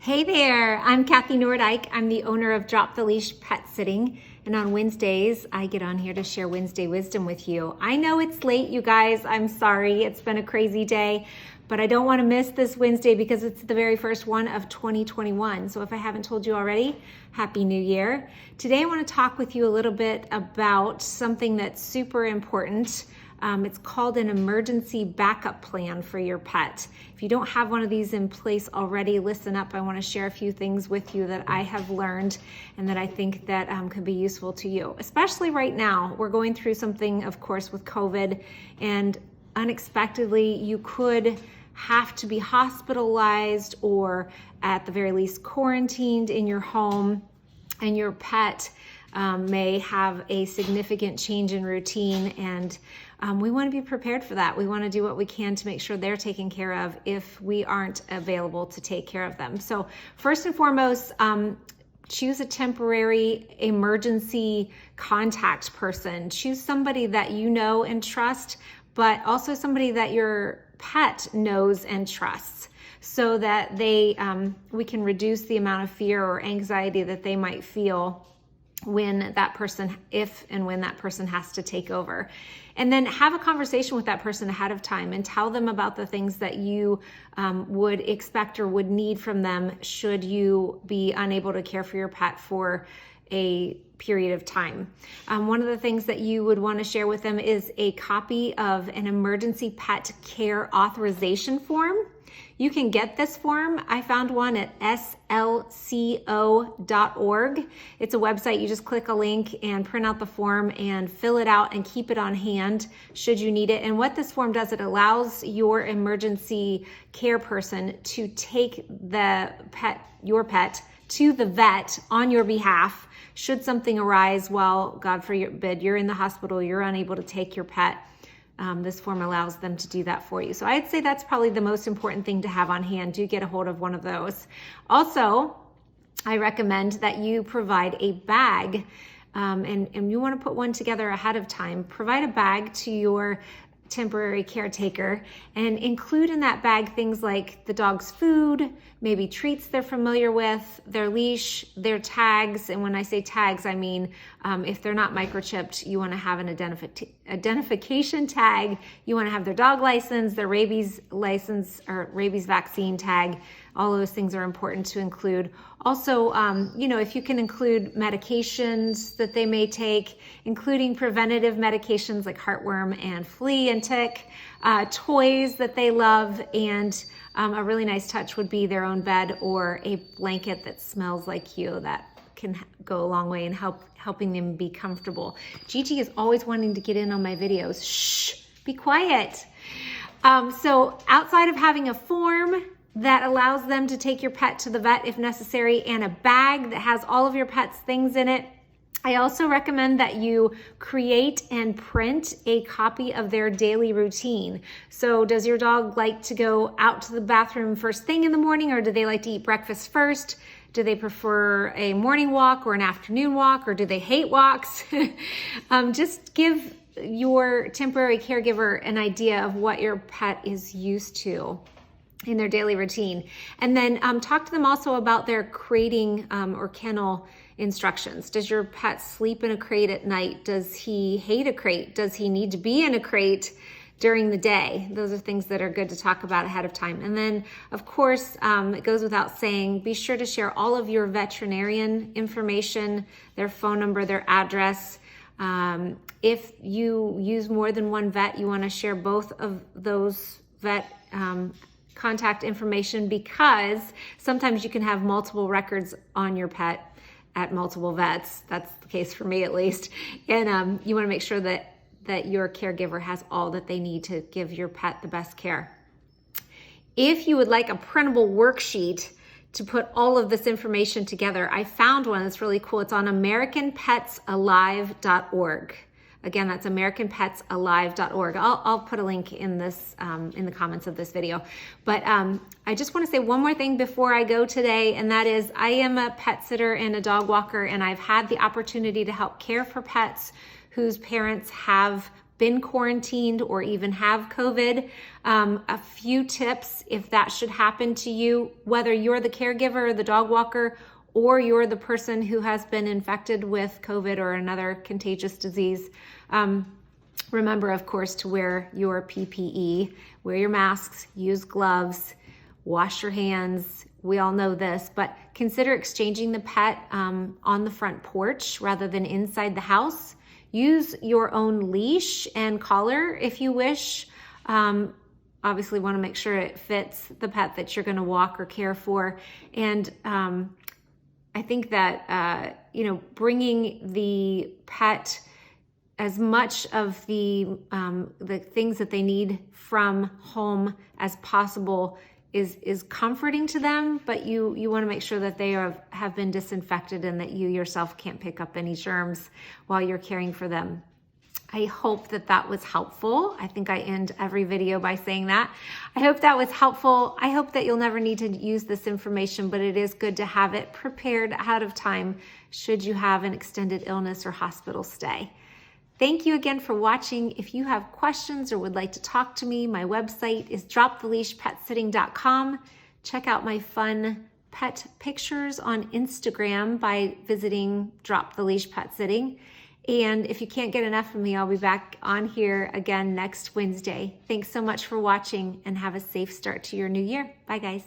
Hey there, I'm Kathy Nordyke. I'm the owner of Drop the Leash Pet Sitting, and on Wednesdays, I get on here to share Wednesday wisdom with you. I know it's late, you guys. I'm sorry. It's been a crazy day, but I don't want to miss this Wednesday because it's the very first one of 2021. So if I haven't told you already, Happy New Year. Today, I want to talk with you a little bit about something that's super important. It's called an emergency backup plan for your pet. If you don't have one of these in place already, listen up. I want to share a few things with you that I have learned and that I think that could be useful to you, especially right now. We're going through something, of course, with COVID, and unexpectedly, you could have to be hospitalized or at the very least quarantined in your home, and your pet may have a significant change in routine, and we want to be prepared for that. We want to do what we can to make sure they're taken care of if we aren't available to take care of them. So first and foremost, choose a temporary emergency contact person. Choose somebody that you know and trust, but also somebody that your pet knows and trusts, so that we can reduce the amount of fear or anxiety that they might feel when that person, if and when that person has to take over. And then have a conversation with that person ahead of time and tell them about the things that you would expect or would need from them should you be unable to care for your pet for a period of time. One of the things that you would want to share with them is a copy of an emergency pet care authorization form. You can get this form. I found one at slco.org. It's a website. You just click a link and print out the form and fill it out and keep it on hand should you need it. And what this form does, it allows your emergency care person to take your pet to the vet on your behalf should something arise while, God forbid, you're in the hospital, you're unable to take your pet. This form allows them to do that for you. So I'd say that's probably the most important thing to have on hand. Do get a hold of one of those. Also, I recommend that you provide a bag, and you want to put one together ahead of time. Provide a bag to your temporary caretaker and include in that bag things like the dog's food, maybe treats they're familiar with, their leash, their tags. And when I say tags, I mean if they're not microchipped, you want to have an identification tag. You want to have their dog license, their rabies license, or rabies vaccine tag. All of those things are important to include. Also, if you can include medications that they may take, including preventative medications like heartworm and flea and tick, toys that they love, and a really nice touch would be their own bed or a blanket that smells like you. That can go a long way in helping them be comfortable. Gigi is always wanting to get in on my videos. Shh, be quiet. So outside of having a form that allows them to take your pet to the vet if necessary, and a bag that has all of your pet's things in it, I also recommend that you create and print a copy of their daily routine. So does your dog like to go out to the bathroom first thing in the morning, or do they like to eat breakfast first? Do they prefer a morning walk or an afternoon walk, or do they hate walks? Just give your temporary caregiver an idea of what your pet is used to in their daily routine. And then talk to them also about their crating or kennel instructions. Does your pet sleep in a crate at night? Does he hate a crate? Does he need to be in a crate during the day? Those are things that are good to talk about ahead of time. And then, of course, it goes without saying, be sure to share all of your veterinarian information, their phone number, their address. If you use more than one vet, you want to share both of those vet contact information, because sometimes you can have multiple records on your pet at multiple vets. That's the case for me, at least. And you want to make sure that your caregiver has all that they need to give your pet the best care. If you would like a printable worksheet to put all of this information together, I found one that's really cool. It's on AmericanPetsAlive.org. Again, that's AmericanPetsAlive.org. I'll put a link in this in the comments of this video. But I just want to say one more thing before I go today, and that is I am a pet sitter and a dog walker, and I've had the opportunity to help care for pets whose parents have been quarantined or even have COVID. A few tips if that should happen to you, whether you're the caregiver or the dog walker, or you're the person who has been infected with COVID or another contagious disease. Remember, of course, to wear your PPE, wear your masks, use gloves, wash your hands. We all know this, but consider exchanging the pet on the front porch rather than inside the house. Use your own leash and collar if you wish. Obviously want to make sure it fits the pet that you're going to walk or care for. And I think that, bringing the pet as much of the things that they need from home as possible is comforting to them, but you want to make sure that they have been disinfected and that you yourself can't pick up any germs while you're caring for them. I hope that was helpful. I think I end every video by saying that. I hope that was helpful. I hope that you'll never need to use this information, but it is good to have it prepared ahead of time should you have an extended illness or hospital stay. Thank you again for watching. If you have questions or would like to talk to me, my website is droptheleashpetsitting.com. Check out my fun pet pictures on Instagram by visiting Drop the Leash Pet Sitting. And if you can't get enough of me, I'll be back on here again next Wednesday. Thanks so much for watching and have a safe start to your new year. Bye, guys.